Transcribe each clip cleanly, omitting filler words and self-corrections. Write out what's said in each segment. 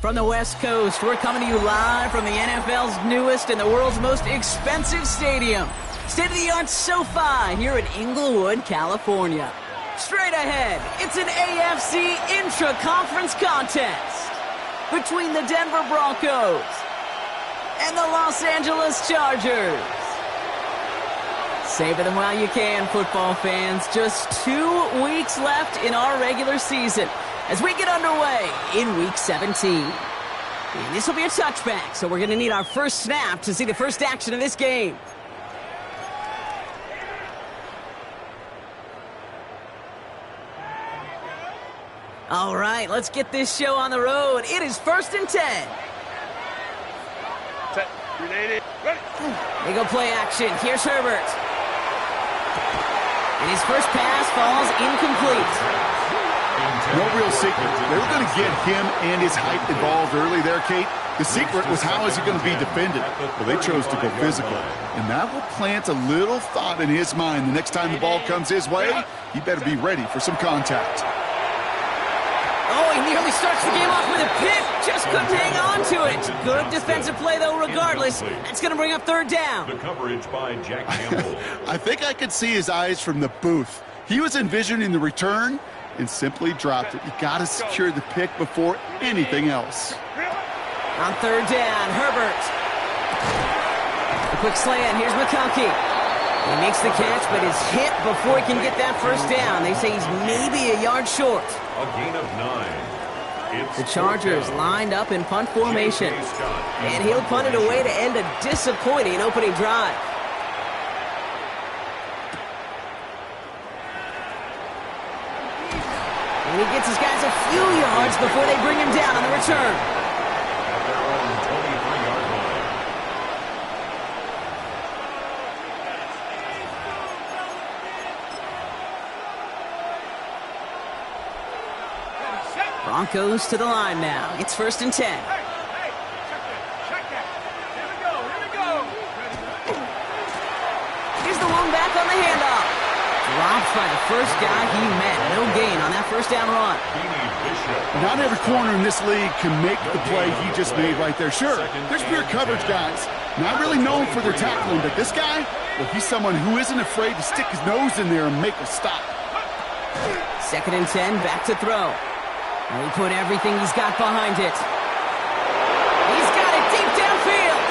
From the West Coast, we're coming to you live from the NFL's newest and the world's most expensive stadium. State-of-the-art SoFi here in Inglewood, California. Straight ahead, it's an AFC intra-conference contest between the Denver Broncos and the Los Angeles Chargers. Savor them while you can, football fans. Just 2 weeks left in our regular season as we get underway in Week 17. And this will be a touchback, so we're going to need our first snap to see the first action of this game. All right, let's get this show on the road. It is 1st and 10. Set. Ready. They go play action. Here's Herbert. And his first pass falls incomplete. No real secret. They were going to get him and his height involved early there, Kate. The secret was how is he going to be defended? Well, they chose to go physical. And that will plant a little thought in his mind. The next time the ball comes his way, he better be ready for some contact. Oh, he nearly starts the game off with a pick. Just couldn't hang on to it. Good defensive play, though, regardless. That's going to bring up 3rd down. The coverage by Jack Campbell. I think I could see his eyes from the booth. He was envisioning the return and simply dropped it. You got to secure the pick before anything else. On 3rd down, Herbert. A quick slant. Here's McConkey. He makes the catch, but is hit before he can get that first down. They say he's maybe a yard short. A gain of 9. The Chargers lined up in punt formation. And he'll punt it away to end a disappointing opening drive. And he gets his guys a few yards before they bring him down on the return. At their own 23-yard line. Broncos to the line now. It's 1st and 10. Check that. Here we go. Here's the one back on the handoff. stops by the first guy he met. No gain on that first down run. Not every corner in this league can make the play he just made right there. Sure, there's pure coverage guys. Not really known for their tackling, but this guy, well, he's someone who isn't afraid to stick his nose in there and make a stop. 2nd and 10, back to throw. And he put everything he's got behind it. He's got it deep downfield.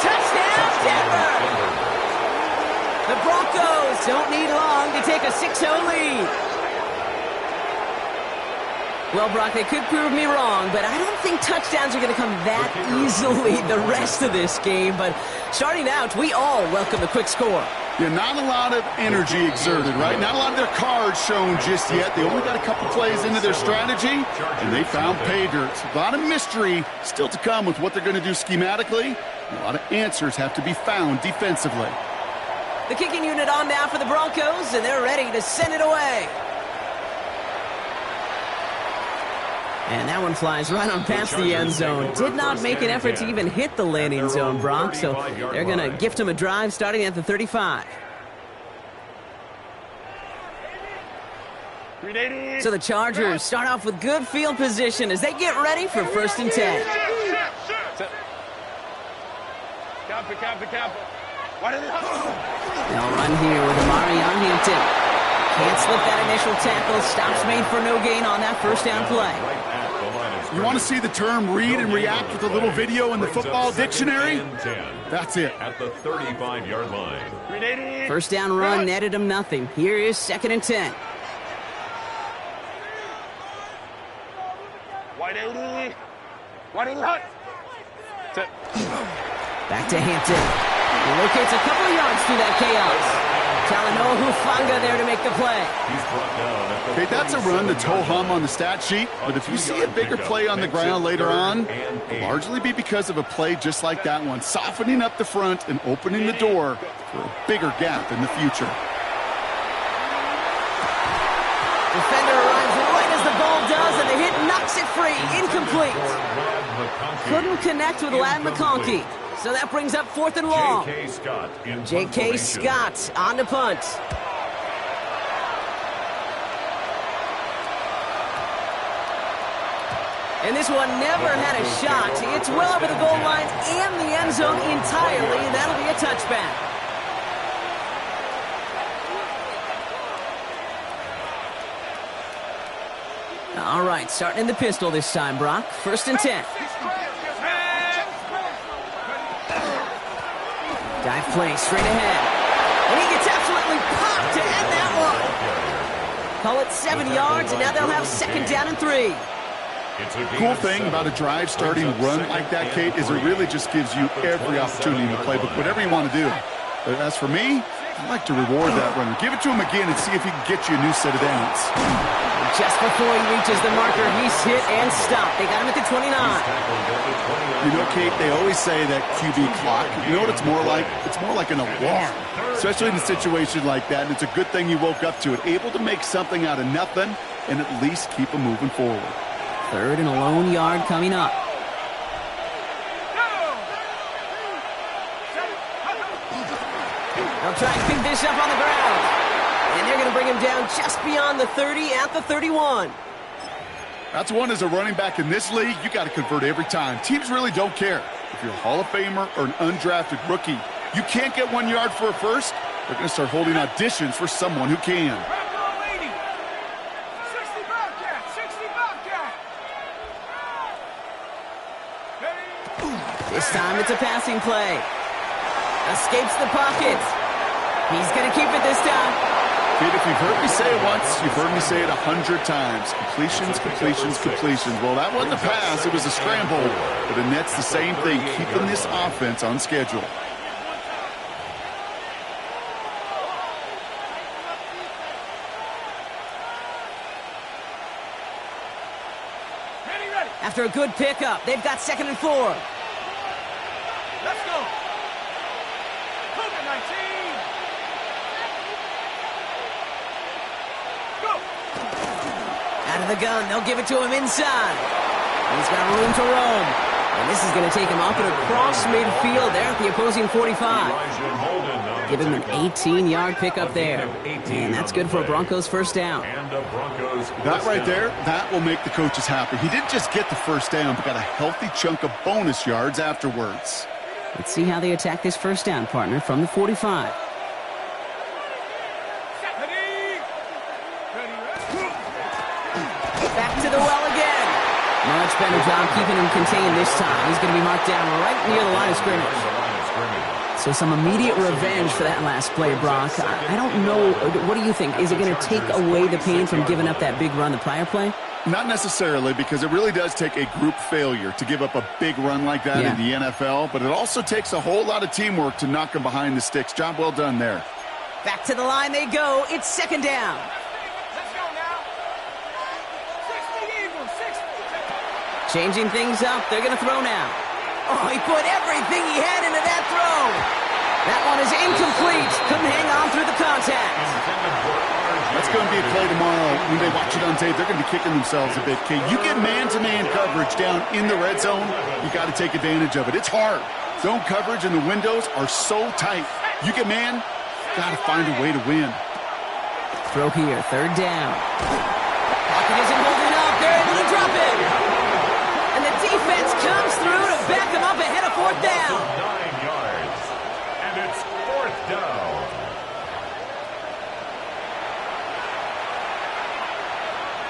Touchdown, Denver! The Broncos don't need long to take a 6-0 lead. Well, Brock, they could prove me wrong, but I don't think touchdowns are going to come that easily the rest of this game. But starting out, we all welcome the quick score. Yeah, not a lot of energy exerted, right? Not a lot of their cards shown just yet. They only got a couple plays into their strategy, and they found pay dirt. A lot of mystery still to come with what they're going to do schematically. A lot of answers have to be found defensively. The kicking unit on now for the Broncos, and they're ready to send it away. And that one flies right on past the end zone. Did not make an effort to even hit the landing zone, Brock, so they're going to gift him a drive starting at the 35. So the Chargers start off with good field position as they get ready for 1st and 10. They'll run here with Amari on Hampton. Can't slip that initial tackle. Stops made for no gain on that first down play. You want to see the term read and react with a little video in the football dictionary? That's it. At the 35-yard line. First down run netted him nothing. Here is 2nd and 10. Back to Hampton. He locates a couple of yards through that chaos. Talanoa Hufanga there to make the play. Okay, that's a run that's ho-hum on the stat sheet, but if you see a bigger play on the ground later on, it'll largely be because of a play just like that one, softening up the front and opening the door for a bigger gap in the future. Defender arrives right as the ball does, and the hit knocks it free. Incomplete. Couldn't connect with Ladd McConkey. So that brings up 4th and long. J.K. Scott on the punt. And this one never had a shot. It's well over the goal line and the end zone entirely, and that'll be a touchback. All right, starting in the pistol this time, Brock. 1st and 10. Dive play straight ahead. And he gets absolutely popped to end that one. Call it 7 yards, and now they'll have 2nd down and 3. Cool thing about a drive starting run like that, Kate, is it really just gives you every opportunity in the playbook, whatever you want to do. But as for me, I'd like to reward that runner. Give it to him again and see if he can get you a new set of downs. Just before he reaches the marker, he's hit and stopped. They got him at the 29. You know, Kate, they always say that QB clock. You know what it's more like? It's more like an alarm, especially in a situation like that. And it's a good thing you woke up to it, able to make something out of nothing and at least keep them moving forward. 3rd and a lone yard coming up. They'll try and pick this up on the ground. And they're going to bring him down just beyond the 30 at the 31. That's one as a running back in this league, you got to convert every time. Teams really don't care. If you're a Hall of Famer or an undrafted rookie, you can't get 1 yard for a first, they're going to start holding auditions for someone who can. This time it's a passing play. Escapes the pocket. He's going to keep it this time. Kid, if you've heard me say it once, you've heard me say it 100 times. Completions, completions, completions. Well, that wasn't a pass. It was a scramble. But the net's the same thing, keeping this offense on schedule. After a good pickup, they've got 2nd and 4. Let's go. COVID-19. Out of the gun, they'll give it to him inside. He's got room to roam. And this is going to take him up and across midfield there at the opposing 45. Give him an 18-yard pickup there. And that's good for a Broncos first down. That right there, that will make the coaches happy. He didn't just get the first down, but got a healthy chunk of bonus yards afterwards. Let's see how they attack this first down, partner, from the 45. Back to the well again. Much better job keeping him contained this time. He's going to be marked down right near the line of scrimmage. So some immediate revenge for that last play, Brock. I don't know. What do you think? Is it going to take away the pain from giving up that big run the prior play? Not necessarily, because it really does take a group failure to give up a big run like that in the NFL, but it also takes a whole lot of teamwork to knock them behind the sticks. Job well done there. Back to the line they go. It's second down. Let's go now. 60 Eagles, 60. Changing things up. They're going to throw now. Oh, he put everything he had into that throw. That one is incomplete. Couldn't hang on through the contact. That's going to be a play tomorrow. When they watch it on tape, they're going to be kicking themselves a bit, Kate. You get man-to-man coverage down in the red zone, you got to take advantage of it. It's hard. Zone coverage and the windows are so tight. You get man, got to find a way to win. Throw here, third down. Pocket isn't holding up. They're able to drop it. And the defense comes through to back them up ahead of fourth down. 9 yards. And it's fourth down.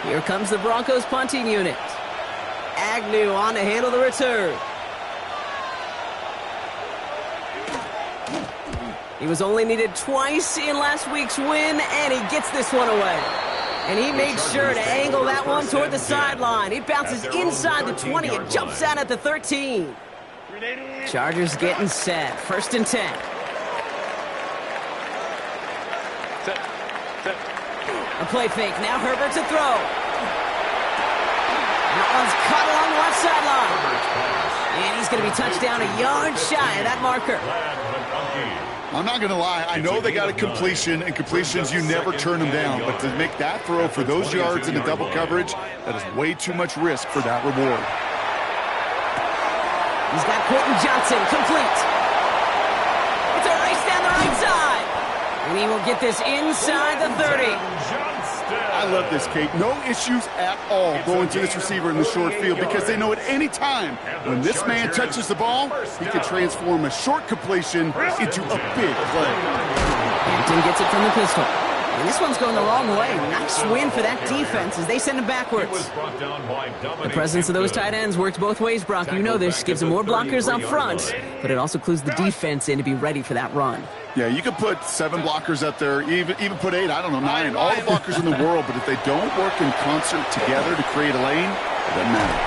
Here comes the Broncos punting unit. Agnew on to handle the return. He was only needed twice in last week's win, and he gets this one away. And he made sure to angle that one toward the sideline. It bounces inside the 20 and jumps out at the 13. Chargers getting set. First and 10. A play fake. Now Herbert to throw. That one's caught along the left sideline. And he's going to be touched down a yard shy of that marker. I'm not going to lie. I know they got a completion, and completions, you never turn them down. But to make that throw for those yards in the double coverage, that is way too much risk for that reward. He's got Quentin Johnson, complete. It's a race down the right side. And he will get this inside the 30. I love this, Kate. No issues at all going to this receiver in the short field, because they know at any time when this man touches the ball, he can transform a short completion into a big play. Hampton gets it from the pistol. And this one's going the wrong way. Nice win for that defense as they send him backwards. The presence of those tight ends works both ways, Brock. You know this. Gives them more blockers up front, but it also clues the defense in to be ready for that run. Yeah, you could put 7 blockers up there, even put 8, I don't know, 9, all the blockers in the world, but if they don't work in concert together to create a lane, it doesn't matter.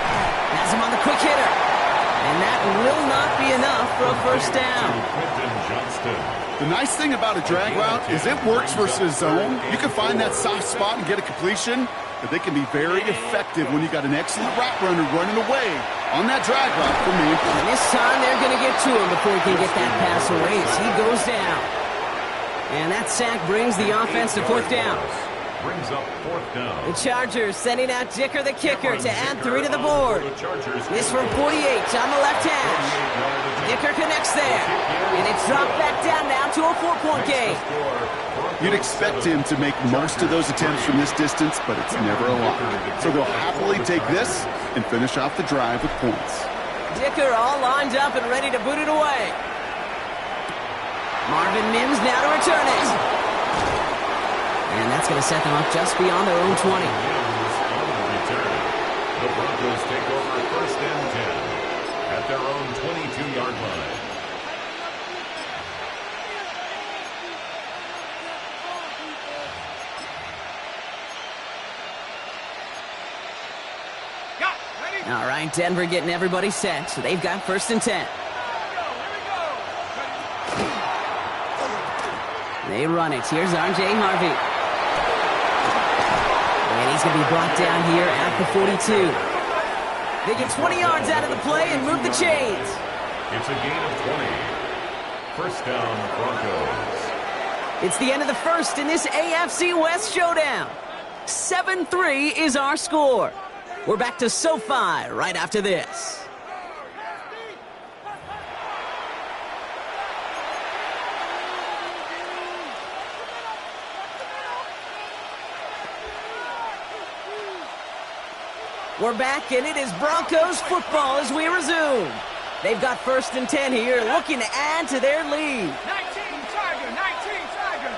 Has him on the quick hitter. And that will not be enough for a first down. The nice thing about a drag route is it works versus zone. You can find that soft spot and get a completion, but they can be very effective when you got an excellent route runner running away on that drag route from me. And this time they're going to get to him before he can get that pass away as he goes down. And that sack brings the offense to fourth down. Brings up fourth down. The Chargers sending out Dicker the kicker to add 3 to the board. This from 48 on the left hash. Dicker connects there. And it's dropped back down now to a 4-point game. You'd expect him to make most of those attempts from this distance, but it's never a lot. So they'll happily take this and finish off the drive with points. Dicker all lined up and ready to boot it away. Marvin Mims now to return it. And that's going to set them up just beyond their own 20. The Broncos take over first and 10 at their own 22-yard line. All right, Denver getting everybody set, so they've got first and 10. They run it. Here's R.J. Harvey. And he's going to be brought down here at the 42. They get 20 yards out of the play and move the chains. It's a gain of 20. First down, Broncos. It's the end of the first in this AFC West showdown. 7-3 is our score. We're back to SoFi right after this. We're back, and it is Broncos football as we resume. They've got 1st and 10 here, looking to add to their lead. 19 Tiger, 19 Tiger.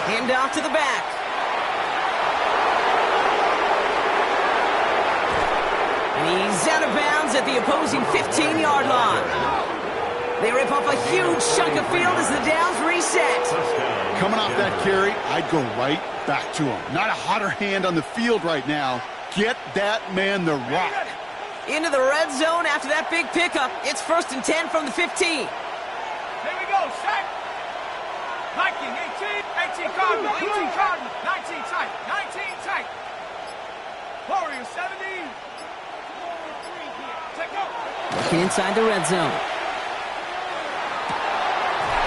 Hand off to the back. And he's out of bounds at the opposing 15-yard line. They rip off a huge chunk of field as the downs reset. Coming off that carry, I'd go right back to him. Not a hotter hand on the field right now. Get that man the rock. Into the red zone after that big pickup. It's 1st and 10 from the 15. Here we go, sack. Viking, 18 Cardinal, 18 Cardinal, 19 tight, 19 tight. Warrior, 70. Take off. Looking inside the red zone.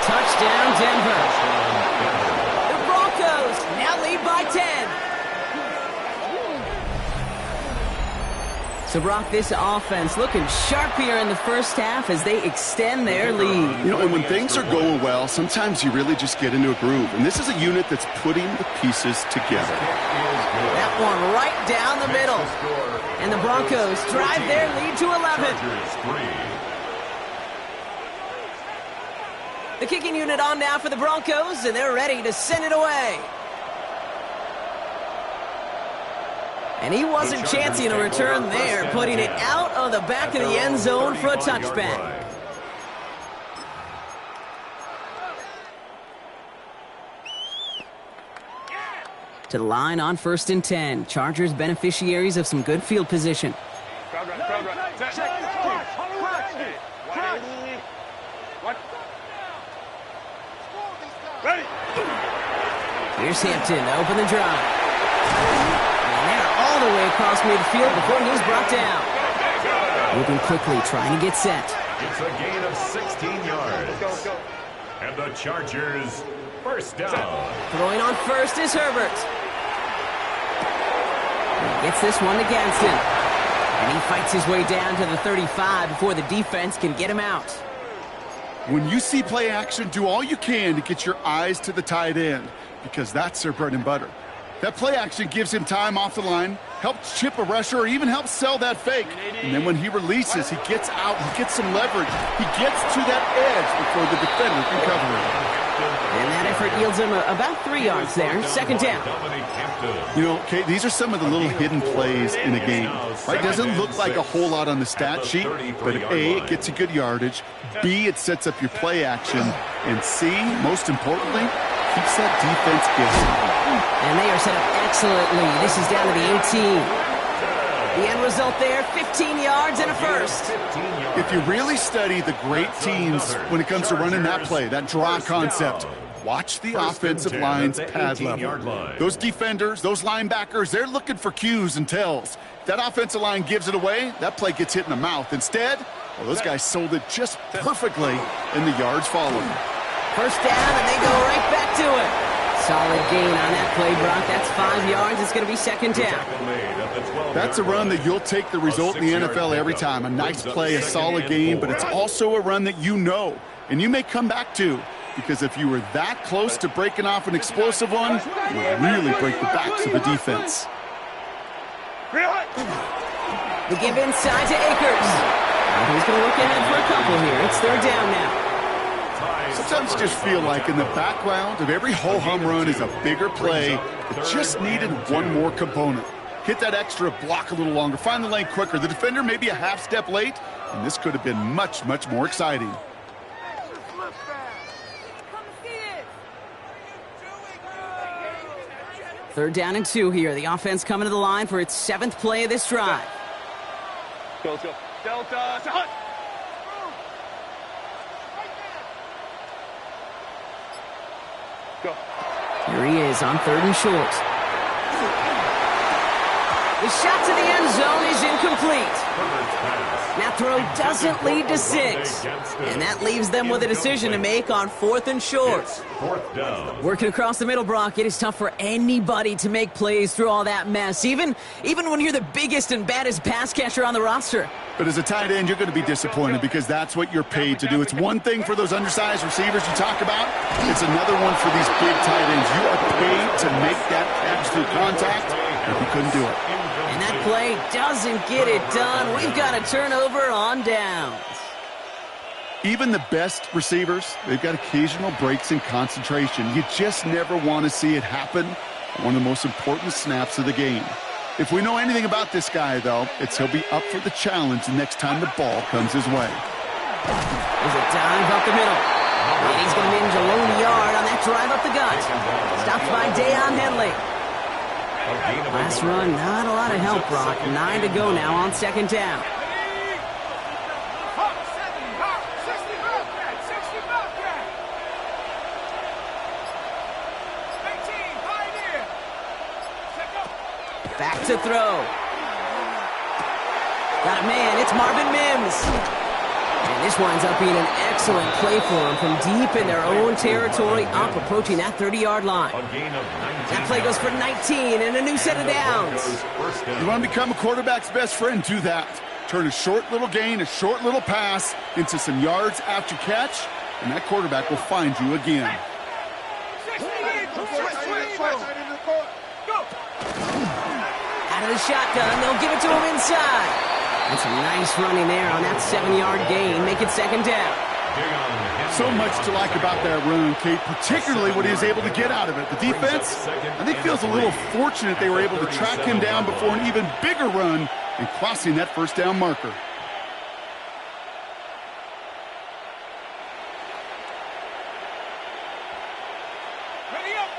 Touchdown, Denver. The Broncos now lead by 10. So, Brock, this offense looking sharp here in the first half as they extend their lead. You know, and when things are going well, sometimes you really just get into a groove. And this is a unit that's putting the pieces together. That one right down the middle. And the Broncos drive their lead to 11. The kicking unit on now for the Broncos, and they're ready to send it away. And he wasn't chancing a return there, putting it out of the back of the end zone for a touchback. To the line on 1st and 10. Chargers beneficiaries of some good field position. Here's Hampton to open the drive. And they're all the way across midfield before he's brought down. Moving quickly, trying to get set. It's a gain of 16 yards. And the Chargers, 1st down. Throwing on 1st is Herbert. He gets this one against him. And he fights his way down to the 35 before the defense can get him out. When you see play action, do all you can to get your eyes to the tight end, because that's their bread and butter. That play action gives him time off the line, helps chip a rusher, or even helps sell that fake. And then when he releases, he gets out, he gets some leverage. He gets to that edge before the defender can cover him. And that effort yields him about 3 yards there. 2nd down. You know, Kate, these are some of the little hidden plays in a game. Right? Doesn't look like a whole lot on the stat sheet, but A, it gets you good yardage. B, it sets up your play action. And C, most importantly, keeps that defense guessing. And they are set up excellently. This is down to the 18. The end result there, 15 yards and a 1st. If you really study the great teams when it comes to running that play, that draw concept, watch the offensive line's pad level. Those defenders, those linebackers, they're looking for cues and tells. If that offensive line gives it away, that play gets hit in the mouth. Instead, well, those guys sold it just perfectly, and the yards follow. 1st down, and they go right back to it. Solid gain on that play, Brock. That's 5 yards. It's going to be 2nd down. That's a run that you'll take the result in the NFL every time. A nice play, a solid gain, but it's also a run that you know, and you may come back to, because if you were that close to breaking off an explosive one, it would really break the backs of the defense. The give inside to Akers. He's going to look ahead for a couple here. It's 3rd down now. Sometimes you just feel like in the background of every ho-hum run is a bigger play that just needed one more component. Hit that extra block a little longer, find the lane quicker. The defender may be a half step late, and this could have been much, much more exciting. 3rd down and 2 here. The offense coming to the line for its 7th play of this drive. Go, go. Delta to Hunt. Go. Here he is on 3rd and short. The shot to the end zone is incomplete. That throw doesn't lead to 6. And that leaves them with a decision to make on 4th and short. 4th down. Working across the middle, Brock, it is tough for anybody to make plays through all that mess, even when you're the biggest and baddest pass catcher on the roster. But as a tight end, you're going to be disappointed because that's what you're paid to do. It's one thing for those undersized receivers you talk about. It's another one for these big tight ends. You are paid to make that catch through contact. but he couldn't do it. And that play doesn't get it done. We've got a turnover on downs. Even the best receivers, they've got occasional breaks in concentration. You just never want to see it happen on one of the most important snaps of the game. If we know anything about this guy, though, it's he'll be up for the challenge the next time the ball comes his way. There's a dive up the middle. And he's going to manage a lone yard on that drive up the gut. Stopped by Deion Henley. Last run, not a lot of help, Brock. 9 to go now on second down. Back to throw. Got a man, it's Marvin Mims. And this winds up being an excellent play for them from deep in their own territory, up approaching that 30-yard line. That play goes for 19 and a new set of downs. You want to become a quarterback's best friend, do that. Turn a short little gain, a short little pass into some yards after catch, and that quarterback will find you again. Out of the shotgun, they'll give it to him inside. And some nice running there on that 7-yard gain. Make it second down. So much to like about that run, Kate, particularly what he was able to get out of it. The defense, I think, feels a little fortunate they were able to track him down before an even bigger run and crossing that first down marker.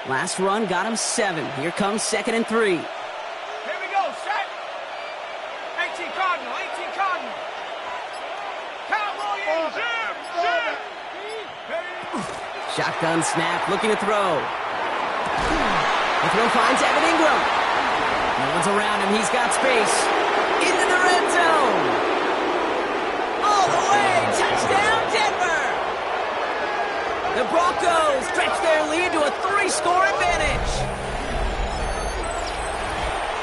Last run got him 7. Here comes 2nd and 3. Shotgun snap, looking to throw. The throw finds Evan Ingram. No one's around him, he's got space. Into the red zone. All the way, touchdown Denver. The Broncos stretch their lead to a 3-score advantage.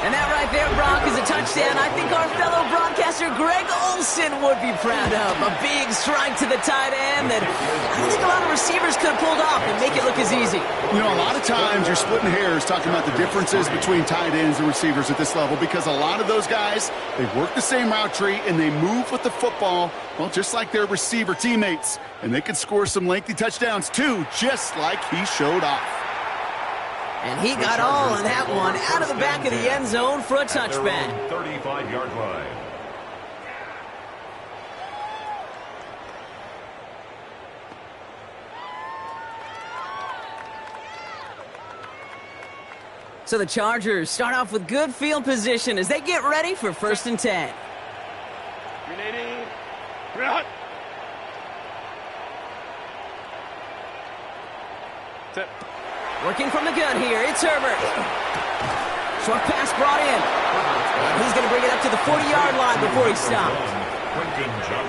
And that right there, Brock, is a touchdown I think our fellow broadcaster Greg Olsen would be proud of. A big strike to the tight end that I don't think a lot of receivers could have pulled off and make it look as easy. You know, a lot of times you're splitting hairs talking about the differences between tight ends and receivers at this level because a lot of those guys, they work the same route tree and they move with the football, well, just like their receiver teammates. And they can score some lengthy touchdowns, too, just like he showed off. And he got all of that one out of the back of the end zone for a touchback. 35-yard line. So the Chargers start off with good field position as they get ready for 1st and 10. Working from the gun here, it's Herbert. Short pass brought in. And he's going to bring it up to the 40-yard line before he stopped.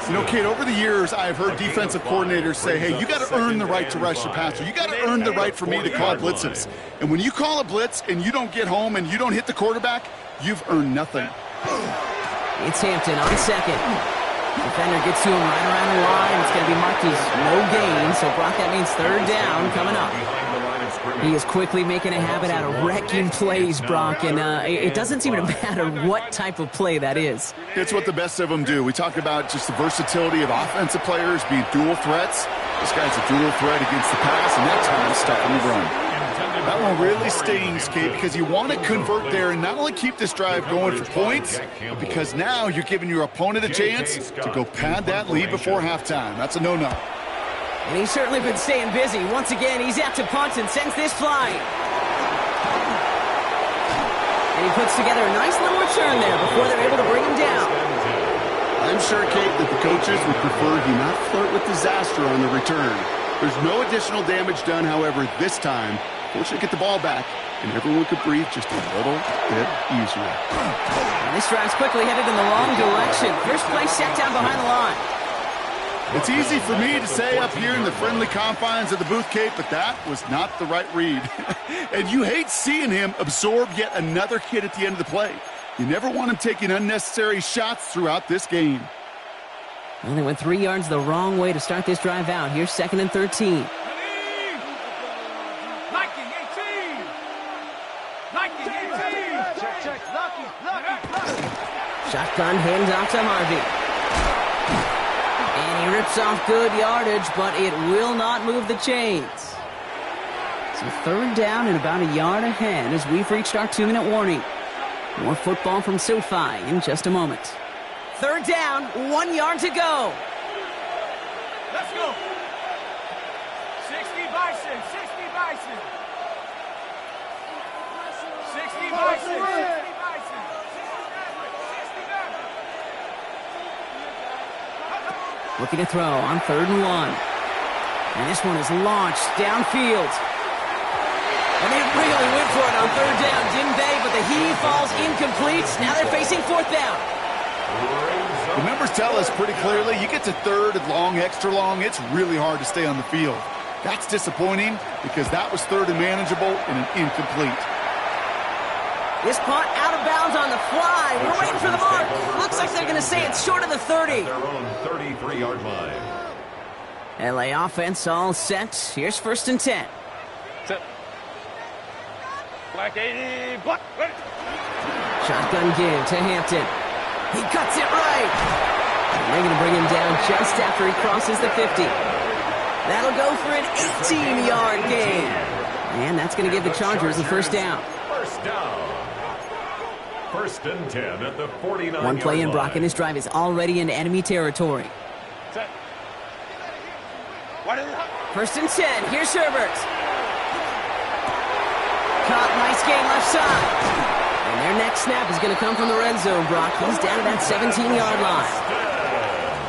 You know, Kate, over the years, I've heard defensive coordinators say, hey, you got to earn the right to rush the passer. You got to earn the right for me to call blitzes. And when you call a blitz and you don't get home and you don't hit the quarterback, you've earned nothing. It's Hampton on 2nd. Defender gets to him right around the line. It's going to be marked as no gain. So, Brock, that means 3rd down coming up. He is quickly making a habit out of wrecking plays, Brock, and it doesn't seem to matter what type of play that is. It's what the best of them do. We talk about just the versatility of offensive players being dual threats. This guy's a dual threat against the pass, and that time stuck on the run. That one really stings, Kate, because you want to convert there and not only keep this drive going for points, but because now you're giving your opponent a chance to go pad that lead before halftime. That's a no-no. And he's certainly been staying busy. Once again, he's out to punt and sends this flying. And he puts together a nice little return there before they're able to bring him down. I'm sure, Kate, that the coaches would prefer he not flirt with disaster on the return. There's no additional damage done, however, this time. Fortunately, get the ball back, and everyone could breathe just a little bit easier. And this drive's quickly headed in the wrong direction. First play set down behind the line. It's easy for me to say up here in the friendly confines of the booth, Kate, but that was not the right read. And you hate seeing him absorb yet another hit at the end of the play. You never want him taking unnecessary shots throughout this game. Well, they went 3 yards the wrong way to start this drive out. Here's 2nd and 13. Shotgun handoff to Harvey. And he rips off good yardage, but it will not move the chains. So third down and about a yard ahead as we've reached our 2-minute warning. More football from SoFi in just a moment. Third down, 1 yard to go. Let's go. 60 Bison, 60 Bison. 60 Bison, 60 Bison. 60 Maverick. Looking to throw on 3rd and 1. And this one is launched downfield. And they really went for it on 3rd down, didn't they? But the heave falls incomplete. Now they're facing 4th down. The numbers tell us pretty clearly, you get to 3rd and long, extra long, it's really hard to stay on the field. That's disappointing because that was 3rd and manageable and an incomplete. This punt out of bounds on the fly. We're waiting for the mark. Looks like they're going to say it's short of the 30. Their own 33-yard line. LA offense all set. Here's 1st and 10. Set. Black 80, black. Shotgun give to Hampton. He cuts it right. And they're going to bring him down just after he crosses the 50. That'll go for an 18-yard gain. And that's going to give the Chargers the 1st down. First down. 1st and 10 at the 49-yard One play in, Brock, line. and this drive is already in enemy territory. Set. What is it? 1st and 10. Here's Herbert. Caught, nice gain left side. And their next snap is going to come from the red zone, Brock. He's down at that 17-yard line.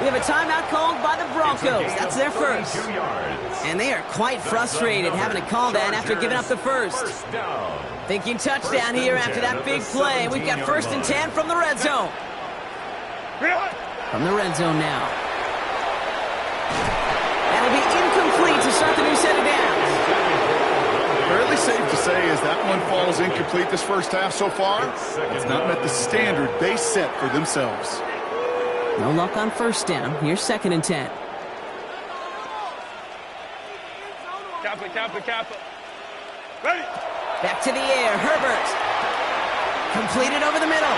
We have a timeout called by the Broncos. That's their first. And they are quite frustrated having to call that after giving up the first. Thinking touchdown here after that big play. We've got 1st and 10 from the red zone. From the red zone now. That'll be incomplete to start the new set of downs. Fairly safe to say as that one falls incomplete this first half so far, it's not met the standard they set for themselves. No luck on 1st down. Here's 2nd and 10. Kappa. Ready. Back to the air. Herbert. Completed over the middle.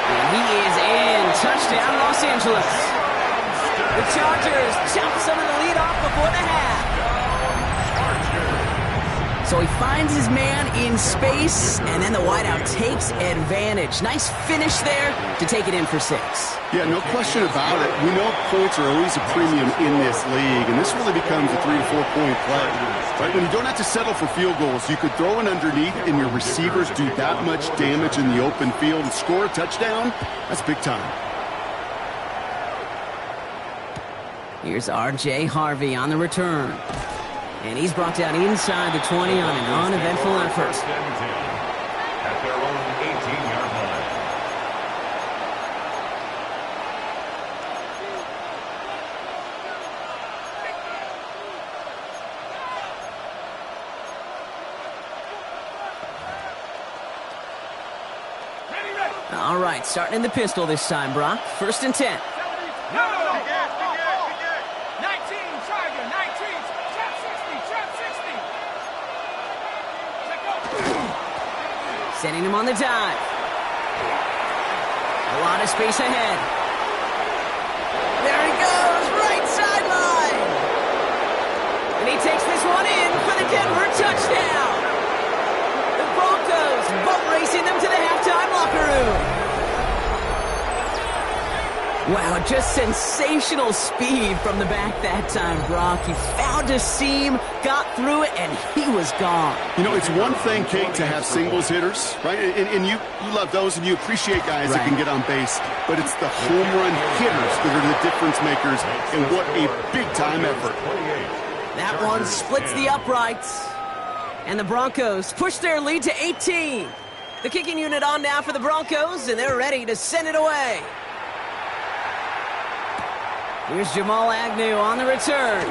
And he is in. Touchdown, Los Angeles. The Chargers jump some of the lead off before the half. So he finds his man in space, and then the wideout takes advantage. Nice finish there to take it in for 6. Yeah, no question about it. We know points are always a premium in this league, and this really becomes a 3 to 4 point play. Right? When you don't have to settle for field goals, you could throw it underneath, and your receivers do that much damage in the open field and score a touchdown. That's big time. Here's R.J. Harvey on the return. And he's brought down inside the 20 on an uneventful effort. 1st and 10 at their own 18-yard line. All right, starting in the pistol this time, Brock. 1st and 10. No. 19, Tiger, 19. Trap 60, trap 60. Let go. Sending him on the dive. A lot of space ahead. There he goes, right sideline. And he takes this one in for the Denver touchdown. The Broncos boat racing them to the halftime locker room. Wow, just sensational speed from the back that time, Brock. He found a seam, got through it, and he was gone. You know, it's one thing, Kate, to have singles hitters, right? And you love those, and you appreciate guys that can get on base. But it's the home run hitters that are the difference makers, and what a big-time effort. That one splits the uprights. And the Broncos push their lead to 18. The kicking unit on now for the Broncos, and they're ready to send it away. Here's Jamal Agnew on the return.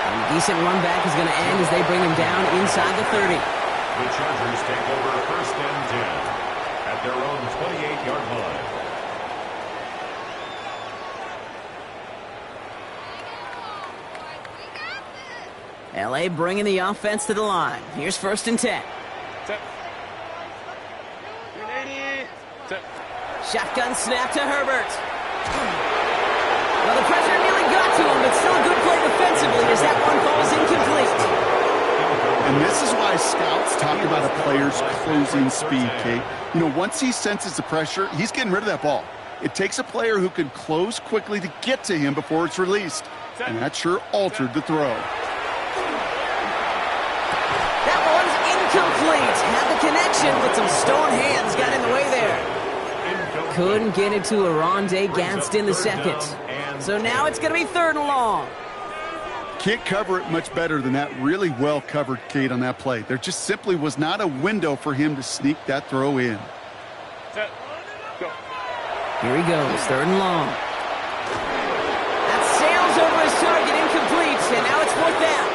And a decent run back is going to end as they bring him down inside the 30. The Chargers take over 1st and 10 at their own 28-yard line. LA bringing the offense to the line. Here's 1st and 10. Set. Shotgun snap to Herbert. Well, the pressure nearly got to him, but still a good play defensively as that one falls incomplete. And this is why scouts talk about a player's closing speed, Kate. You know, once he senses the pressure, he's getting rid of that ball. It takes a player who can close quickly to get to him before it's released. And that sure altered the throw. That one's incomplete. Had the connection, but some stone hands got in the way there. Couldn't get it to a Rondé Gadsden the second. So now it's going to be 3rd and long. Can't cover it much better than that. Really well covered, Kate, on that play. There just simply was not a window for him to sneak that throw in. Set. Go. Here he goes, 3rd and long. That sails over his target, incomplete, and now it's 4th down.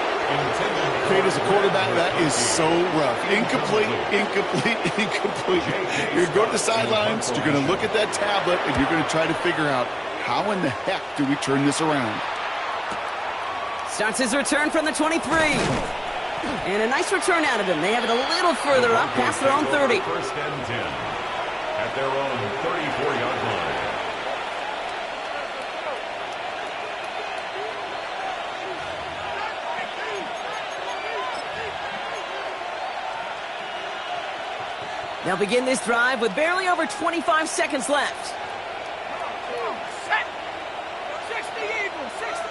Kate, as a quarterback, that is so rough. Incomplete, incomplete, incomplete. You're going to the sidelines, you're going to look at that tablet, and you're going to try to figure out how in the heck do we turn this around. Starts his return from the 23. And a nice return out of him. They have it a little further up past their own 30. 1st and 10 at their own 34-yard line. They'll begin this drive with barely over 25 seconds left. Set. 60 Eagles. 60.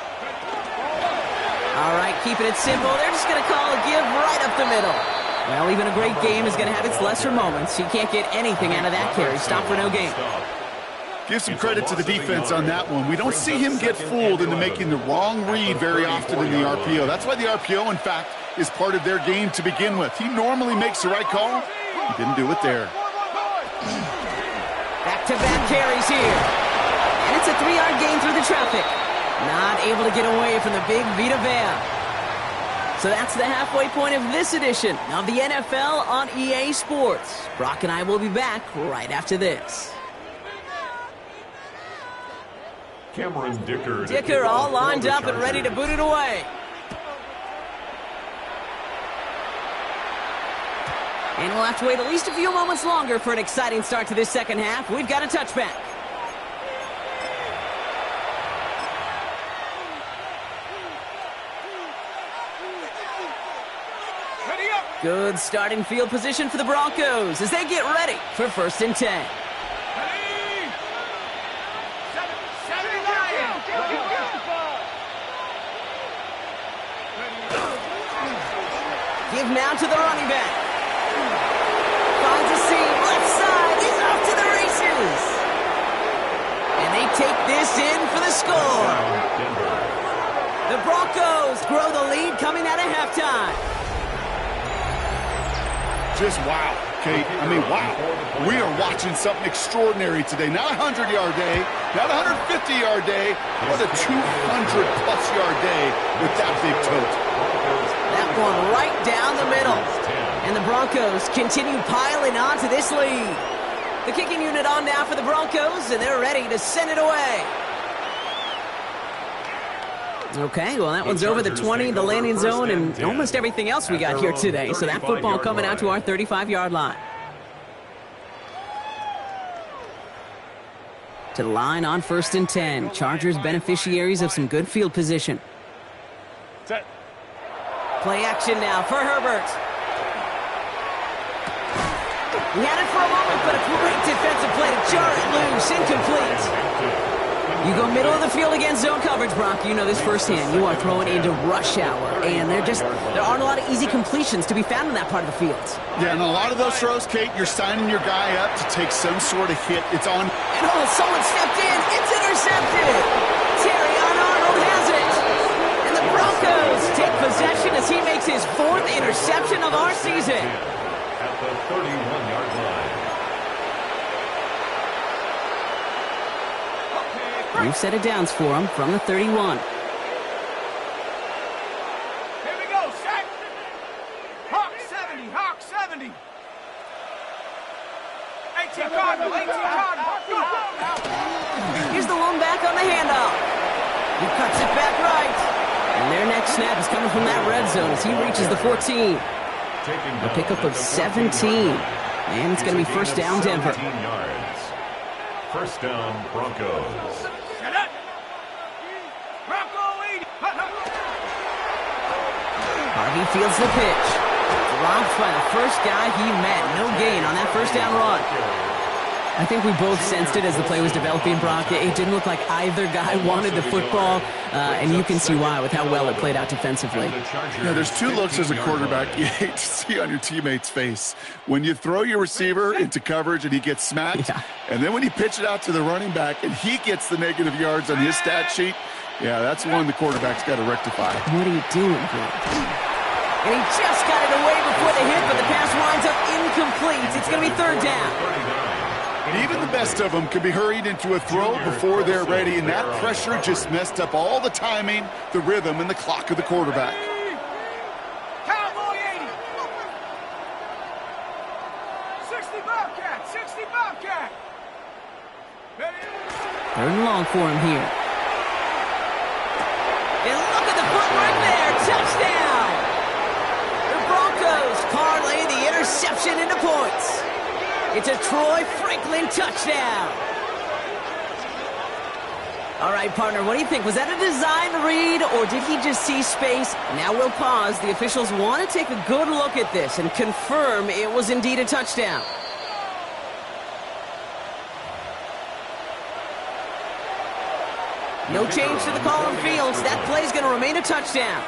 All right, keeping it simple. They're just going to call a give right up the middle. Well, even a great game is going to have its lesser moments. He can't get anything out of that carry. Stop for no gain. Give some credit to the defense on that one. We don't see him get fooled into making the wrong read very often in the RPO. That's why the RPO, in fact, is part of their game to begin with. He normally makes the right call. He didn't do it there. Back-to-back carries here. And it's a 3-yard gain through the traffic. Not able to get away from the big Vita Vea. So that's the halfway point of this edition of the NFL on EA Sports. Brock and I will be back right after this. Cameron Dicker. Dicker all lined up and ready to boot it away. And we'll have to wait at least a few moments longer for an exciting start to this second half. We've got a touchback. Ready up. Good starting field position for the Broncos as they get ready for 1st and 10. Ready. 79. Give now to the running back. Finds a seam, left side, he's off to the races. And they take this in for the score. The Broncos grow the lead coming out of halftime. Just wow, Kate. I mean, wow. We are watching something extraordinary today. Not a 100-yard day, not a 150-yard day, but a 200-plus-yard day with that big tote. That one right down the middle. And the Broncos continue piling on to this lead. The kicking unit on now for the Broncos, and they're ready to send it away. Okay, well, that one's over the 20, the landing zone, and almost everything else we got here today. So that football coming out to our 35-yard line. To the line on 1st and 10. Chargers beneficiaries of some good field position. Set. Play action now for Herbert. He had it for a moment, but a great defensive play to jar it loose. Incomplete. You go middle of the field against zone coverage, Brock. You know this firsthand. You are throwing into rush hour, and there aren't a lot of easy completions to be found in that part of the field. Yeah, and a lot of those throws, Kate, you're signing your guy up to take some sort of hit. It's on. And someone stepped in. It's intercepted. Terry Arnold has it. And the Broncos take possession as he makes his 4th interception of our season. At the 31-yard line. We've set it downs for him from the 31. Here we go. Set. Hawk 70. Hawk 70. 18 Cardinal. 18 Cardinal. Go. Here's the lone back on the handoff. He cuts it back right. And their next snap is coming from that red zone as he reaches the 14. A pickup of 17. And it's going to be 1st down Denver. First down, Broncos. Shut up. Bronco 80. Harvey fields the pitch. Dropped by the first guy he met. No gain on that first down run. I think we both sensed it as the play was developing, Brock. It didn't look like either guy wanted the football, and you can see why with how well it played out defensively. Yeah, there's two looks as a quarterback you hate to see on your teammate's face. When you throw your receiver into coverage and he gets smacked, and then when you pitch it out to the running back and he gets the negative yards on his stat sheet, yeah, that's one the quarterback's got to rectify. What are you doing, bro? And he just got it away before the hit, but the pass winds up incomplete. It's going to be third down. And even the best of them can be hurried into a throw before they're ready, and that pressure just messed up all the timing, the rhythm, and the clock of the quarterback. Cowboy 80. 60 Bobcat. 60 Bobcat. Third and long for him here. And look at the footwork there. Touchdown. The Broncos parlay the interception into points. It's a Troy Franklin touchdown. All right, partner, what do you think? Was that a design read, or did he just see space? Now we'll pause. The officials want to take a good look at this and confirm it was indeed a touchdown. No change to the call on fields. That play's going to remain a touchdown.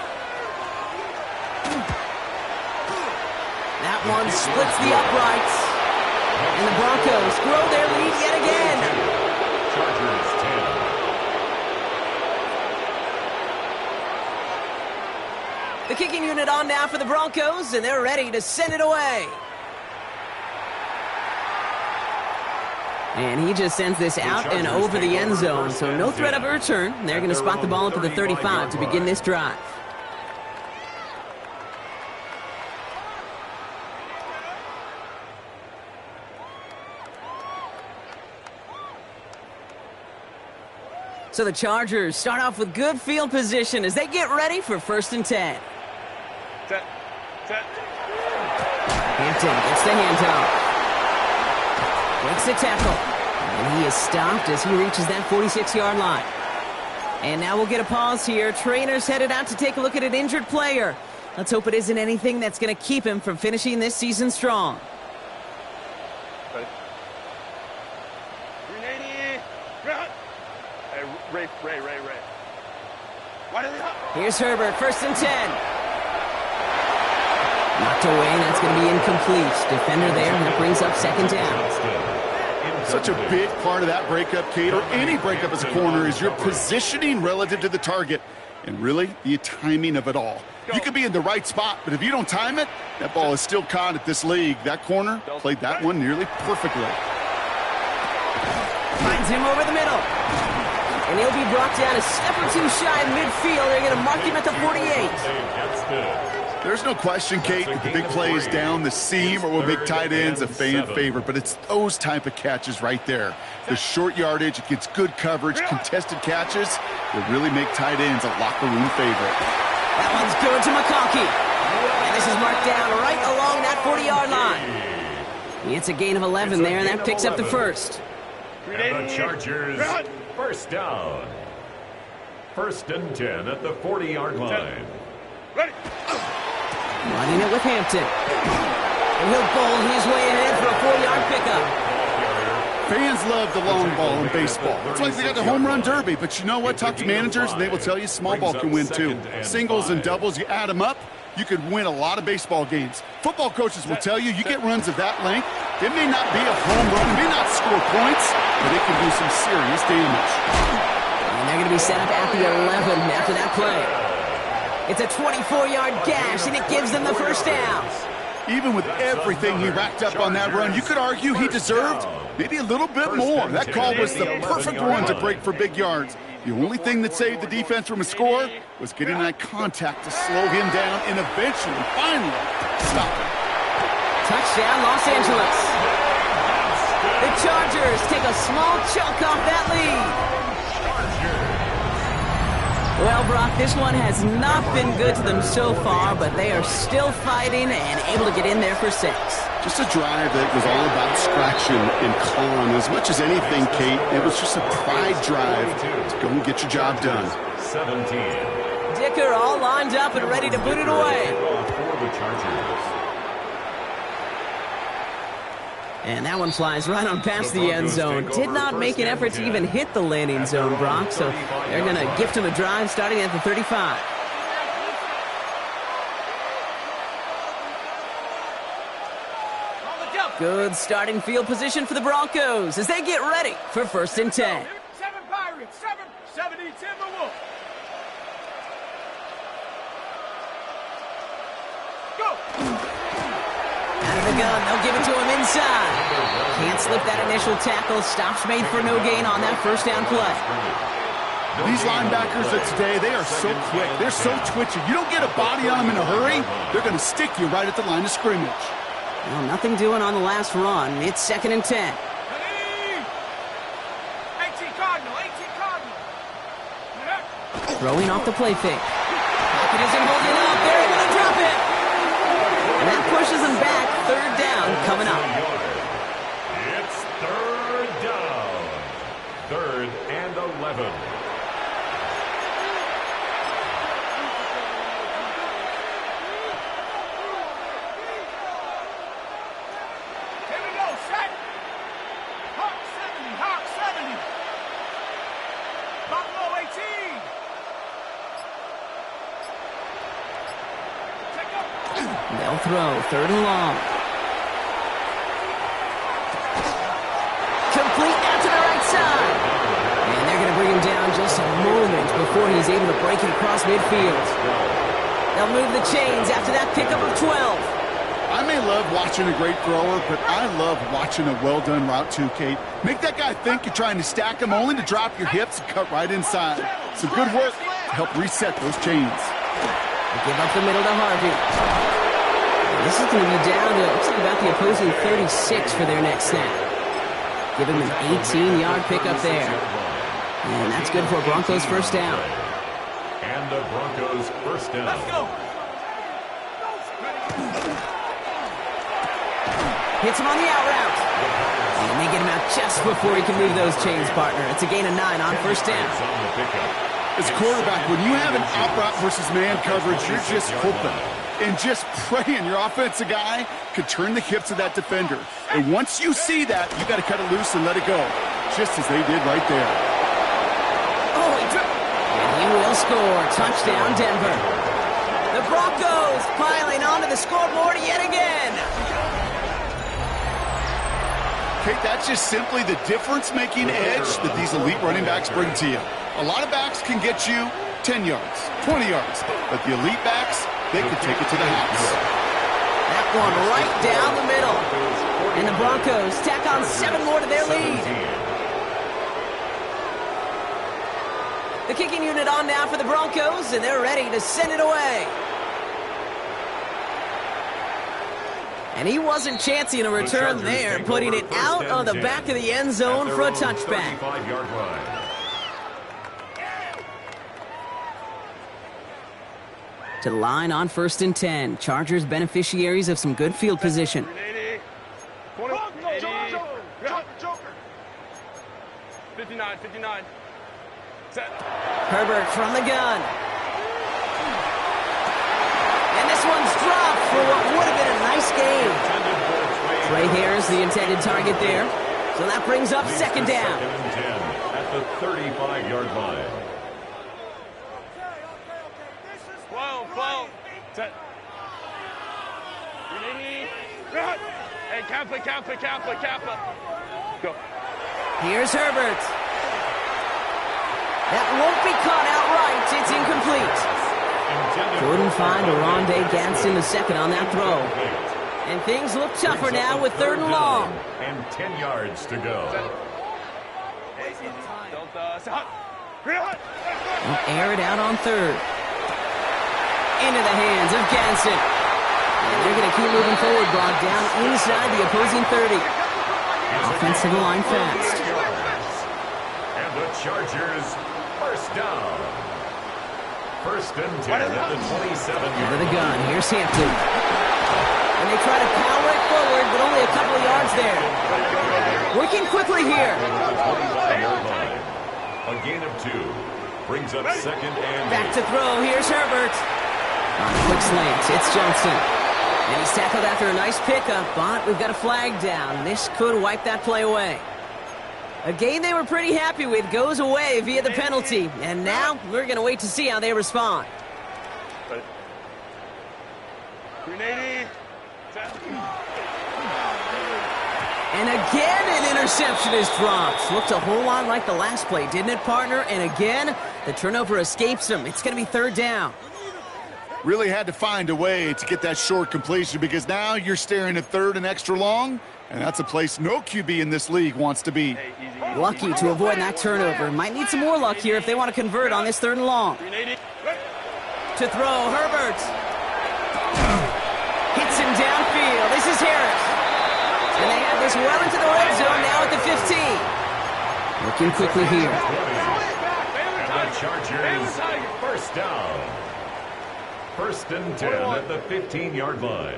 That one splits the uprights. And the Broncos grow their lead yet again. Chargers 10. The kicking unit on now for the Broncos, and they're ready to send it away. And he just sends this out and over the end zone, so no threat of a return. They're going to spot the ball up at the 35 to begin this drive. So the Chargers start off with good field position as they get ready for 1st and 10. Set. Hampton gets the handoff. Breaks the tackle. And he is stopped as he reaches that 46-yard line. And now we'll get a pause here. Trainers headed out to take a look at an injured player. Let's hope it isn't anything that's going to keep him from finishing this season strong. Ray. Here's Herbert, 1st and 10. Knocked away, and that's going to be incomplete. Defender there, and that brings up 2nd down. Such a big part of that breakup, Kate, or any breakup as a corner, is your positioning relative to the target, and really the timing of it all. You could be in the right spot, but if you don't time it, that ball is still caught at this league. That corner played that one nearly perfectly. Finds him over the middle. And he'll be brought down a step or two shy of midfield. They're going to mark him at the 48. There's no question, Kate, that the big plays down the seam or will make tight ends a fan favorite, but it's those type of catches right there. The short yardage, it gets good coverage, contested catches that really make tight ends a locker room favorite. That one's good to McConkey. And this is marked down right along that 40-yard line. He hits a gain of 11 there, and that picks up the first. And the Chargers, 1st down. 1st and 10 at the 40-yard line. Ready. Running it with Hampton. And he'll bowl his way ahead for a 4-yard pickup. Fans love the long ball in baseball. It's like they got the home run derby, but you know what? Talk to managers, and they will tell you small ball can win too. Singles and doubles, you add them up, you could win a lot of baseball games. Football coaches will tell you get runs of that length. It may not be a home run, it may not score points, but it can do some serious damage. And they're going to be set up at the 11 after that play. It's a 24-yard gash, and it gives them the 1st down. Even with everything he racked up on that run, you could argue he deserved maybe a little bit more. That call was the perfect one to break for big yards. The only thing that saved the defense from a score was getting that contact to slow him down and eventually, finally, stop him. Touchdown, Los Angeles. The Chargers take a small chunk off that lead. Well, Brock, this one has not been good to them so far, but they are still fighting and able to get in there for 6. Just a drive that was all about scratching and clawing. As much as anything, Kate, it was just a pride drive to go and get your job done. 17. Dicker all lined up and ready to boot it away. For the Chargers. And that one flies right on past the end zone. Did not make an effort to even hit the landing zone, Brock, so they're going to gift him a drive starting at the 35. Good starting field position for the Broncos as they get ready for 1st and 10. 7 Pirates, 70 Timberwolves. Go! Out of the gun, they'll give it to him inside. Can't slip that initial tackle. Stops made for no gain on that 1st down play. These linebackers of today, they are so quick. They're so twitchy. You don't get a body on them in a hurry, they're going to stick you right at the line of scrimmage. Well, nothing doing on the last run. It's 2nd and 10. 18 Cardinal, 18 Cardinal. Throwing off the play fake. Pocket isn't holding up. They're able to drop it. And that pushes them back. 3rd down coming up. It's 3rd down. 3rd and 11. Here we go, set. Hawk 70, Hawk 70. Buffalo 18. Check up. They'll throw. 3rd and long. Complete out to the right side. And they're going to bring him down just a moment before he's able to break it across midfield. They'll move the chains after that pickup of 12. I may love watching a great thrower, but I love watching a well-done route too, Kate. Make that guy think you're trying to stack him only to drop your hips and cut right inside. Some good work to help reset those chains. They give up the middle to Harvey. This is going to be down to, looks like about the opposing 36 for their next snap. Give him an 18-yard pickup there. And that's good for Broncos 1st down. And the Broncos 1st down. Let's go. Hits him on the out route. And they get him out just before he can move those chains, partner. It's a gain of 9 on 1st down. As quarterback, when you have an out route versus man coverage, you're just hoping and just praying your offensive guy could turn the hips of that defender. And once you see that, you got to cut it loose and let it go, just as they did right there. Oh, and he will score. Touchdown, Denver. The Broncos piling onto the scoreboard yet again. Kate, that's just simply the difference-making edge that these elite running backs bring to you. A lot of backs can get you 10 yards, 20 yards, but the elite backs, they can take it to the house. That one right down the middle. And the Broncos tack on 7 more to their lead. The kicking unit on now for the Broncos, and they're ready to send it away. And he wasn't chancing a return there, putting it out on the back of the end zone for a touchback. To the line on 1st and 10. Chargers beneficiaries of some good field position. 59. Set. Herbert from the gun. And this one's dropped for what would have been a nice game. Right here is the intended target there. So that brings up 2nd down. At the 35-yard line. 12. Set. Hey, Kappa. Go. Here's Herbert. That won't be caught outright. It's incomplete. Couldn't find Rondé Gadsden II on that throw. And things look tougher now with 3rd and long. And 10 yards to go. They'll air it out on 3rd. Into the hands of Gadsden. And they're going to keep moving forward, Brock, down inside the opposing 30. Offensive line fast. And the Chargers 1st down. First and 10 at the 27. Over the gun. Here's Hampton. And they try to power it forward, but only a couple of yards there. Working quickly here. A gain of 2. Brings up second and Back to throw. Here's Herbert. On a quick slant, it's Johnson. And he's tackled after a nice pickup, but we've got a flag down. This could wipe that play away. A game they were pretty happy with goes away via the penalty. And now we're going to wait to see how they respond. And again, an interception is dropped. Looked a whole lot like the last play, didn't it, partner? And again, the turnover escapes him. It's going to be third down. Really had to find a way to get that short completion because now you're staring at third and extra long, and that's a place no QB in this league wants to be. Lucky to avoid that turnover. Might need some more luck here if they want to convert on this third and long. To throw, Herbert. Hits him downfield. This is Harris. And they have this well into the red zone now at the 15. Looking quickly here. the Chargers. First down. First and 10 at the 15-yard line.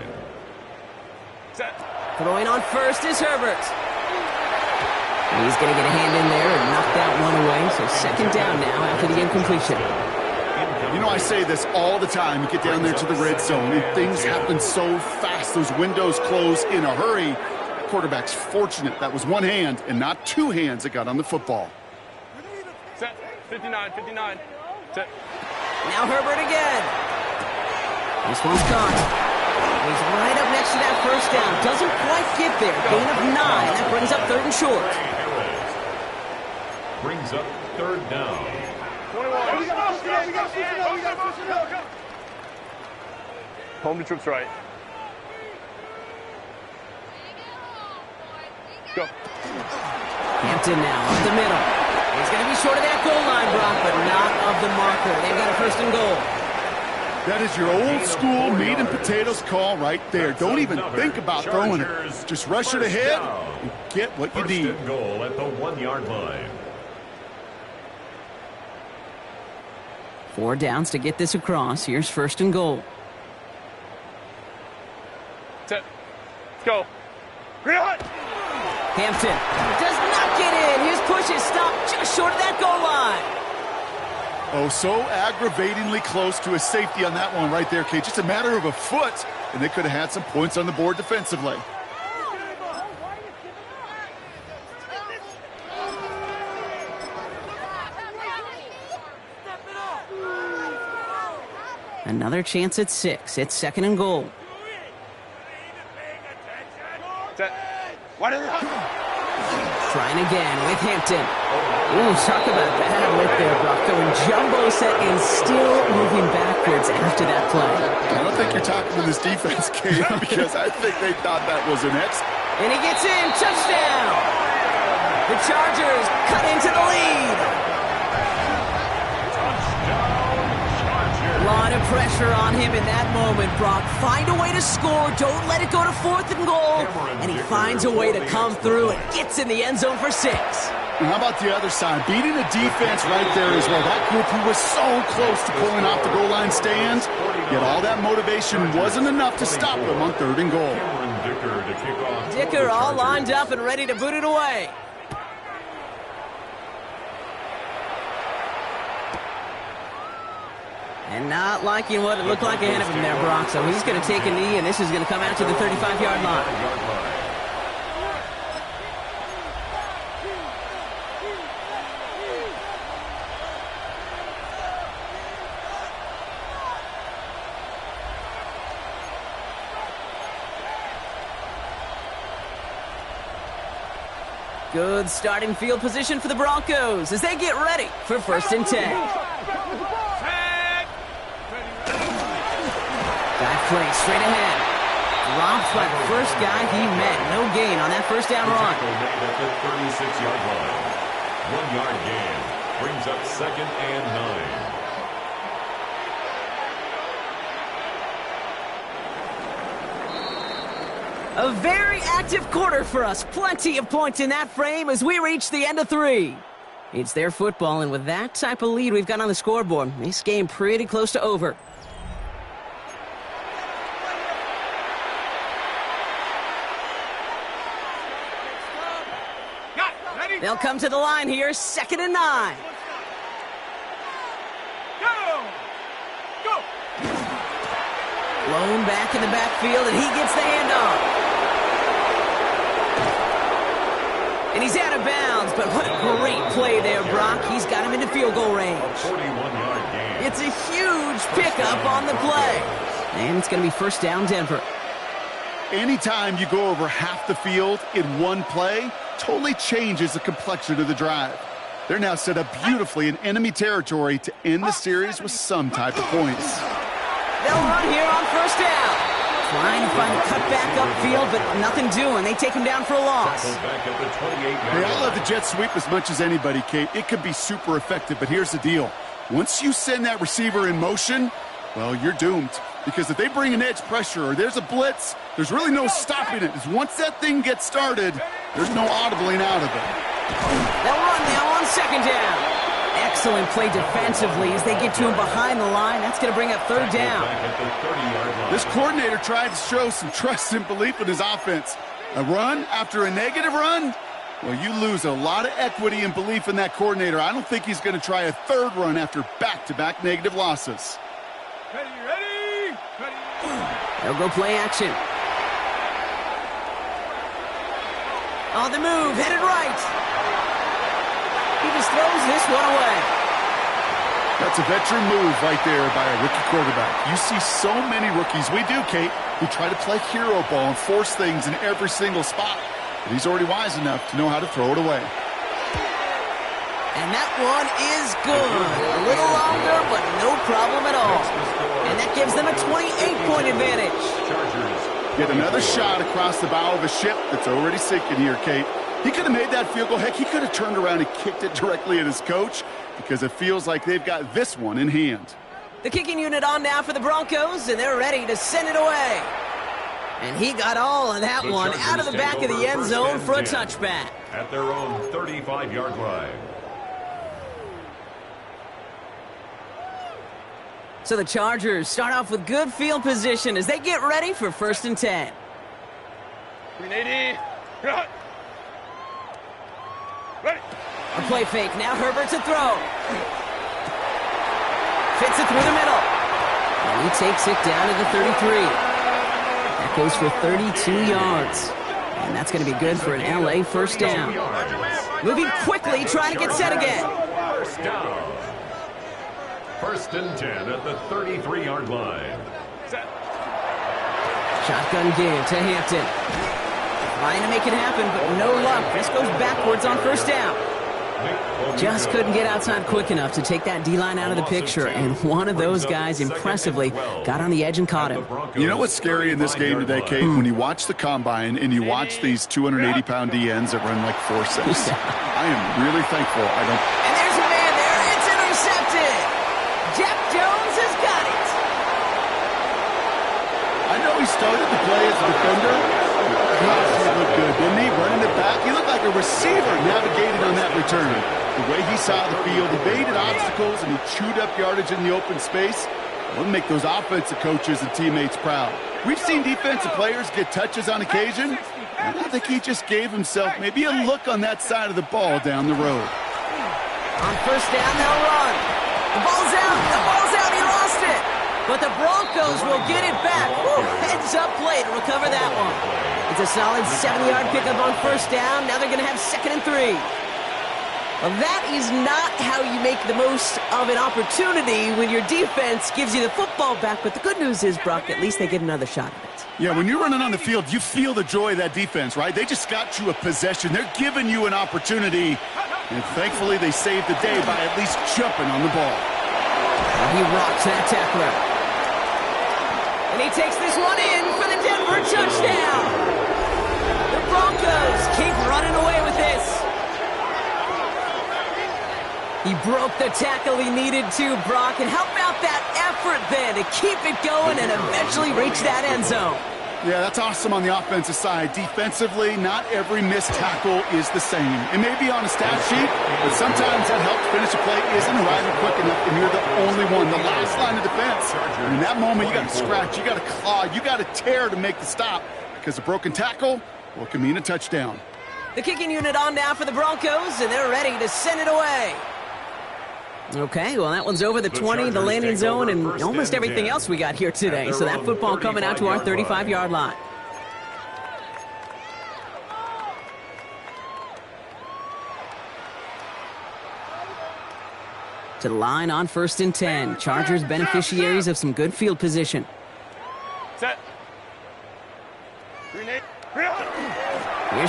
Throwing on first is Herbert. He's going to get a hand in there and knock that one away. So second down now after the incompletion. You know, I say this all the time. You get down there to the red zone, and things happen so fast. Those windows close in a hurry. The quarterback's fortunate that was one hand and not two hands that got on the football. Set. 59. Set. Now Herbert again. This one's caught. He's right up next to that first down. Doesn't quite get there. Gain of 9. That brings up third and short. Brings up third down. 21. Home to troops right. Go. Hampton now up the middle. He's going to be short of that goal line, Brock, but not of the marker. They've got a first and goal. That is your old school meat and potatoes call right there. Don't even think about throwing it. Just rush it ahead and get what you need. First and goal at the 1-yard line. 4 downs to get this across. Here's first and goal. Set. Go. Green. Hampton does not get in. His push is stopped just short of that goal line. Oh, so aggravatingly close to a safety on that one right there, Kate. Just a matter of a foot, and they could have had some points on the board defensively. Another chance at 6. It's second and goal. Set. What is it? Trying again with Hampton. Ooh, talk about bad look there, Brock. Going jumbo set and still moving backwards after that play. I don't think you're talking to this defense, Kate, because I think they thought that was an X. And he gets in. Touchdown! The Chargers cut into the lead. A lot of pressure on him in that moment, Brock. Find a way to score. Don't let it go to fourth and goal. And he finds a way to come through and gets in the end zone for 6. And how about the other side? Beating the defense right there as well. That group who was so close to pulling off the goal line stand, yet all that motivation wasn't enough to stop them on third and goal. Dicker all lined up and ready to boot it away. And not liking what it looked like ahead of him there, Brock. So he's going to take a knee, and this is going to come out to the 35-yard line. Good starting field position for the Broncos as they get ready for first and 10. Dive play straight ahead. Dropped by the first guy he met. No gain on that first down run. At the 36-yard line. 1-yard gain. Brings up second and 9. A very active quarter for us. Plenty of points in that frame as we reach the end of 3. It's their football, and with that type of lead we've got on the scoreboard, this game pretty close to over. They'll come to the line here, 2nd and 9. Go! Blown back in the backfield, and he gets the handoff. And he's out of bounds, but what a great play there, Brock. He's got him into field goal range. 41-yard gain. It's a huge pickup on the play. And it's going to be 1st down, Denver. Anytime you go over half the field in one play, totally changes the complexion of the drive. They're now set up beautifully in enemy territory to end the series with some type of points. They'll run here on 1st down. Trying to find a cutback upfield, but nothing doing. They take him down for a loss. Hey, I love the jet sweep as much as anybody, Kate. It can be super effective, but here's the deal. Once you send that receiver in motion, well, you're doomed. Because if they bring an edge pressure or there's a blitz, there's really no stopping it. Once that thing gets started, there's no audibling out of it. They'll run now on 2nd down. Excellent play defensively as they get to him behind the line. That's going to bring up 3rd down. This coordinator tried to show some trust and belief in his offense. A run after a negative run? Well, you lose a lot of equity and belief in that coordinator. I don't think he's going to try a 3rd run after back-to-back negative losses. Ready! They'll go play action. On the move, headed right. He just throws this one away. That's a veteran move right there by a rookie quarterback. You see so many rookies, we do, Kate, who try to play hero ball and force things in every single spot. But he's already wise enough to know how to throw it away. And that one is good. A little longer, but no problem at all. And that gives them a 28-point advantage. Get another shot across the bow of a ship that's already sinking here, Kate. He could have made that field goal. Heck, he could have turned around and kicked it directly at his coach because it feels like they've got this one in hand. The kicking unit on now for the Broncos, and they're ready to send it away. And he got all of that one out of the back of the end zone for a touchback. At their own 35-yard line. So the Chargers start off with good field position as they get ready for 1st and 10. 380. Ready. A play fake. Now Herbert to throw. Fits it through the middle. And he takes it down to the 33. That goes for 32 yards. And that's going to be good for an LA 1st down. Moving quickly, trying to get set again. 1st down. 1st and 10 at the 33-yard line. Shotgun give to Hampton. Trying to make it happen, but no luck. This goes backwards on 1st down. Just couldn't get outside quick enough to take that D-line out of the picture, and one of those guys impressively got on the edge and caught him. You know what's scary in this game today, Kate? When you watch the combine and you watch these 280-pound DNs that run like 4.6. I am really thankful I don't... And there's a man there. It's intercepted. Jeff Jones has got it. I know he started to play as a defender. He looked good, didn't he? Running it back. He looked like a receiver navigating on that return. The way he saw the field, evaded obstacles, and he chewed up yardage in the open space. We'll make those offensive coaches and teammates proud. We've seen defensive players get touches on occasion. I think he just gave himself maybe a look on that side of the ball down the road. On 1st down, they'll run. The ball's out. The ball's out. He lost it. But the Broncos will get it back. Woo, heads-up play to recover that one. It's a solid 7-yard pickup on 1st down. Now they're going to have 2nd and 3. Well, that is not how you make the most of an opportunity when your defense gives you the football back. But the good news is, Brock, at least they get another shot at it. Yeah, when you're running on the field, you feel the joy of that defense, right? They just got you a possession. They're giving you an opportunity. And thankfully, they saved the day by at least jumping on the ball. And he rocks that tackler. And he takes this one in for the Denver touchdown. The Broncos keep running away with this. He broke the tackle he needed to, Brock. And how about that effort then to keep it going and eventually reach that end zone? Yeah, that's awesome on the offensive side. Defensively, not every missed tackle is the same. It may be on a stat sheet, but sometimes that helps finish a play isn't arriving quick enough, and you're the only one. The last line of defense. And in that moment, you got to scratch, you got to claw, you got to tear to make the stop, because a broken tackle, well, can mean a touchdown. The kicking unit on now for the Broncos, and they're ready to send it away. Okay, well, that one's over the 20, the landing zone, and almost everything else we got here today. So that football coming out to our 35-yard line. To the line on 1st and 10. Chargers beneficiaries of some good field position. Set. Here's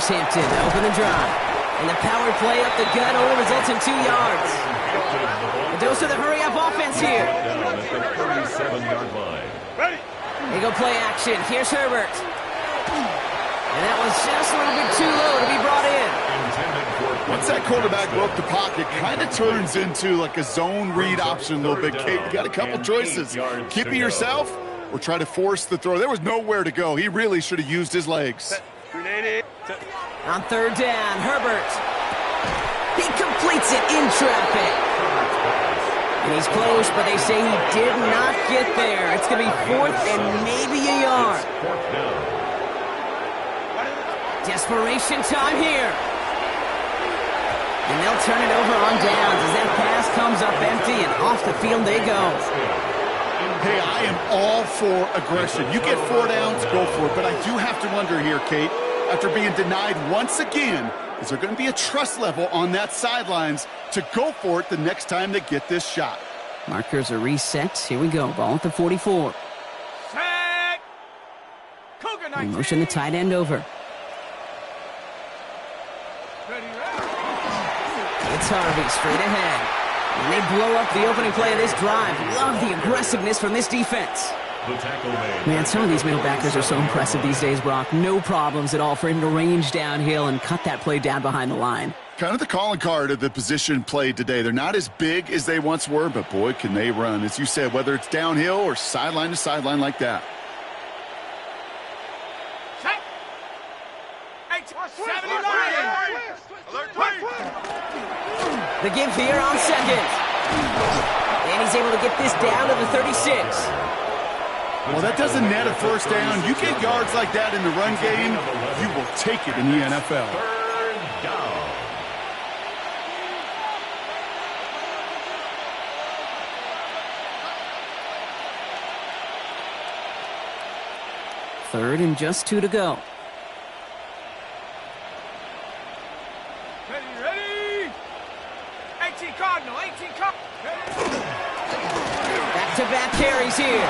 Hampton to open the drive. And the power play up the gut only results in 2 yards. A dose of the hurry-up offense here. Ready. They go play action. Here's Herbert. And that was just a little bit too low to be brought in. Once that quarterback broke the pocket, kind of turns into like a zone read option a little bit. Kate, you got a couple choices. Keep it yourself or try to force the throw. There was nowhere to go. He really should have used his legs. On 3rd down, Herbert. He completes it in traffic. And he's close, but they say he did not get there. It's going to be 4th and maybe a yard. Desperation time here. And they'll turn it over on downs as that pass comes up empty and off the field they go. Hey, I am all for aggression. You get 4 downs, go for it. But I do have to wonder here, Kate, after being denied once again, is there going to be a trust level on that sidelines to go for it the next time they get this shot? Markers are reset. Here we go. Ball at the 44. Set. Cougar 19. Motion the tight end over. Ready. It's Harvey straight ahead. And they blow up the opening play of this drive. Love the aggressiveness from this defense. Man, some of these middle backers are so impressive these days, Brock. No problems at all for him to range downhill and cut that play down behind the line. Kind of the calling card of the position played today. They're not as big as they once were, but boy, can they run. As you said, whether it's downhill or sideline to sideline like that. Set. 79. The give here on 2nd. And he's able to get this down to the 36. Well, that doesn't net a 1st down. You get yards like that in the run game, you will take it in the NFL. 3rd down. Third and just 2 to go. Ready. 18 Cardinal. Back-to-back carries here.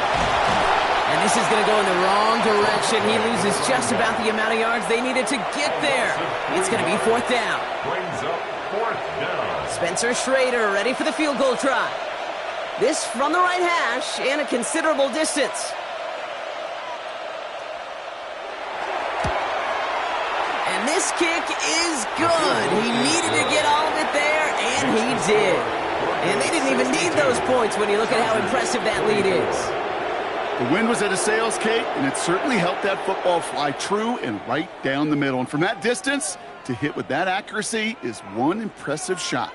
And this is going to go in the wrong direction. He loses just about the amount of yards they needed to get there. It's going to be 4th down. Brings up 4th down. Spencer Schrader ready for the field goal try. This from the right hash and a considerable distance. And this kick is good. He needed to get all of it there, and he did. And they didn't even need those points when you look at how impressive that lead is. The wind was at a sails, Kate, and it certainly helped that football fly true and right down the middle. And from that distance, to hit with that accuracy is one impressive shot.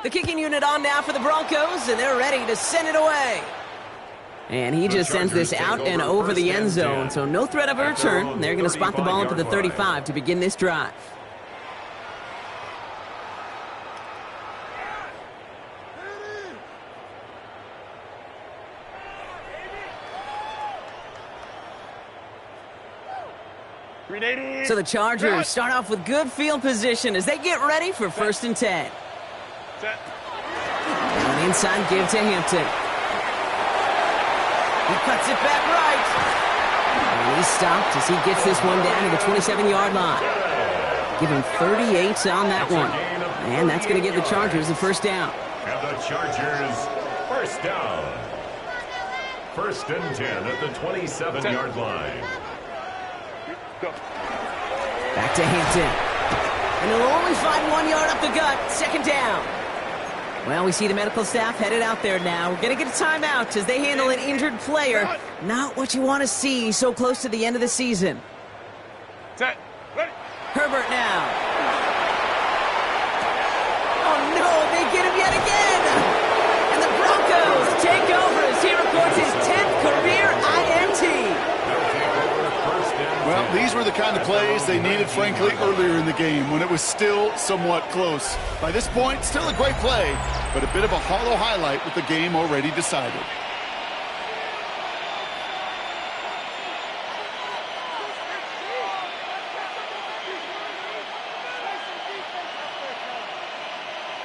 The kicking unit on now for the Broncos, and they're ready to send it away. And he just sends this out and over the end zone, so no threat of a return. They're going to spot the ball up at the 35 to begin this drive. So the Chargers start off with good field position as they get ready for 1st and 10. An inside give to Hampton. He cuts it back right. And he's stopped as he gets this one down to the 27-yard line. Give him 38 on that one. And that's going to give the Chargers the 1st down. And the Chargers 1st down. 1st and 10 at the 27-yard line. Back to Hampton. And he'll only find 1 yard up the gut. 2nd down. Well, we see the medical staff headed out there now. We're going to get a timeout as they handle an injured player. Not what you want to see so close to the end of the season. Set. Ready. Herbert now. Oh, no, they get him yet again. And the Broncos take over as he records his 10th career INT. Well, these were the kind of plays they needed, frankly, earlier in the game when it was still somewhat close. By this point, still a great play, but a bit of a hollow highlight with the game already decided.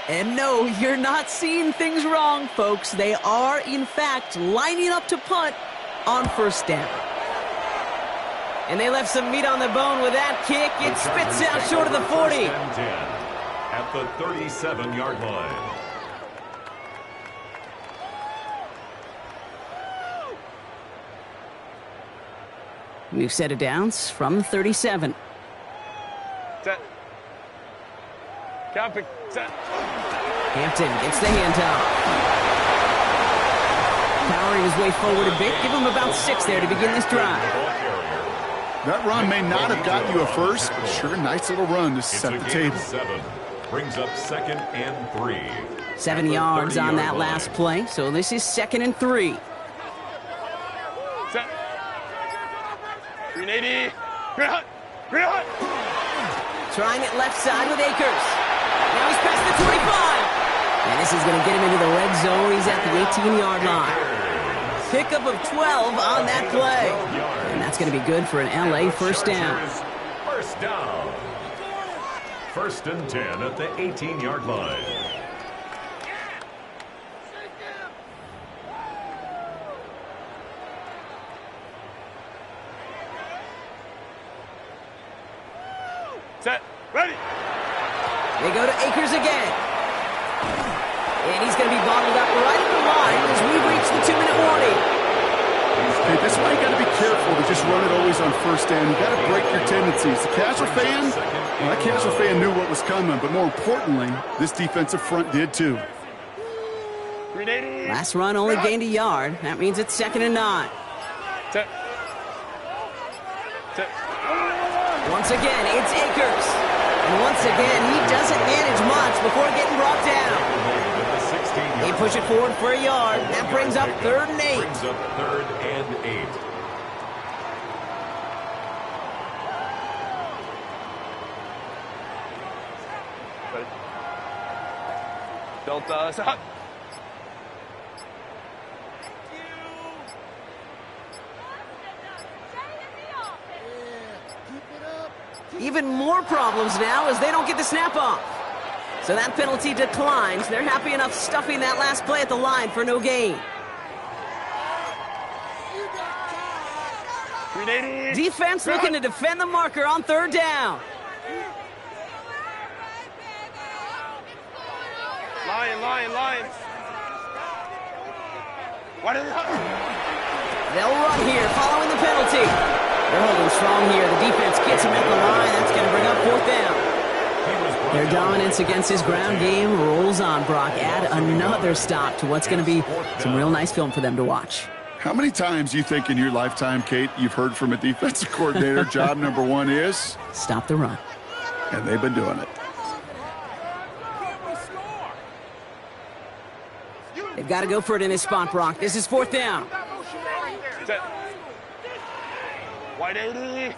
And no, you're not seeing things wrong, folks. They are, in fact, lining up to punt on first down. And they left some meat on the bone with that kick. It spits out short of the 40. At the 37-yard line. New set of downs from the 37. Set. Count. Set. Hampton gets the handoff. Powering his way forward a bit. Give him about 6 there to begin this drive. That run may not have got you a first, but sure, nice little run to set the table. 7 brings up 2nd and 3. 7 yards on that last play, so this is 2nd and 3. Set. 380. Real. Trying it left side with Akers. Now he's past the 25. And this is going to get him into the red zone. He's at the 18-yard line. Pickup of 12 on that play. And that's going to be good for an LA first down. First down. 1st and 10 at the 18-yard line. Set. Ready. They go to Akers again. And he's going to be bottled up right at the line as we reach the 2-minute warning. Okay, this is why you got to be careful to just run it always on first down. You got to break your tendencies. The casual fan, well, that casual fan knew what was coming, but more importantly, this defensive front did too. Last run only gained a yard. That means it's 2nd and 9. Set. Set. Once again, it's Akers. And once again, he doesn't manage much before getting brought down. They push it forward for a yard. That brings up 3rd and 8. Brings up 3rd and 8. Delta. Set. Even more problems now as they don't get the snap off. So that penalty declines. They're happy enough stuffing that last play at the line for no gain. Defense looking to defend the marker on 3rd down. Lion. They'll run here following the penalty. They're holding strong here. The defense gets him at the line. That's going to bring up 4th down. Their dominance against his ground game rolls on, Brock. Add another stop to what's going to be some real nice film for them to watch. How many times do you think in your lifetime, Kate, you've heard from a defensive coordinator, job number 1 is? Stop the run. And they've been doing it. They've got to go for it in this spot, Brock. This is 4th down. Set. Wide 80.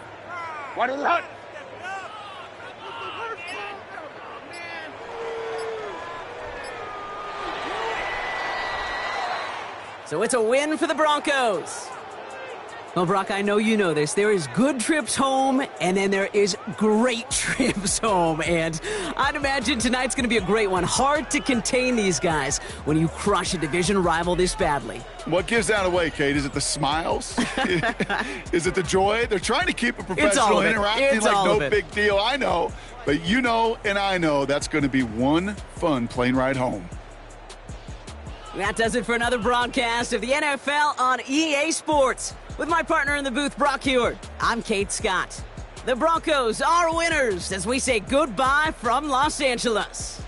Hut. So it's a win for the Broncos. Well, Brock, I know you know this. There is good trips home, and then there is great trips home. And I'd imagine tonight's going to be a great one. Hard to contain these guys when you crush a division rival this badly. What gives that away, Kate? Is it the smiles? Is it the joy? They're trying to keep it professional, interacting like no big deal. I know, but you know and I know that's going to be one fun plane ride home. That does it for another broadcast of the NFL on EA Sports. With my partner in the booth, Brock Heward, I'm Kate Scott. The Broncos are winners as we say goodbye from Los Angeles.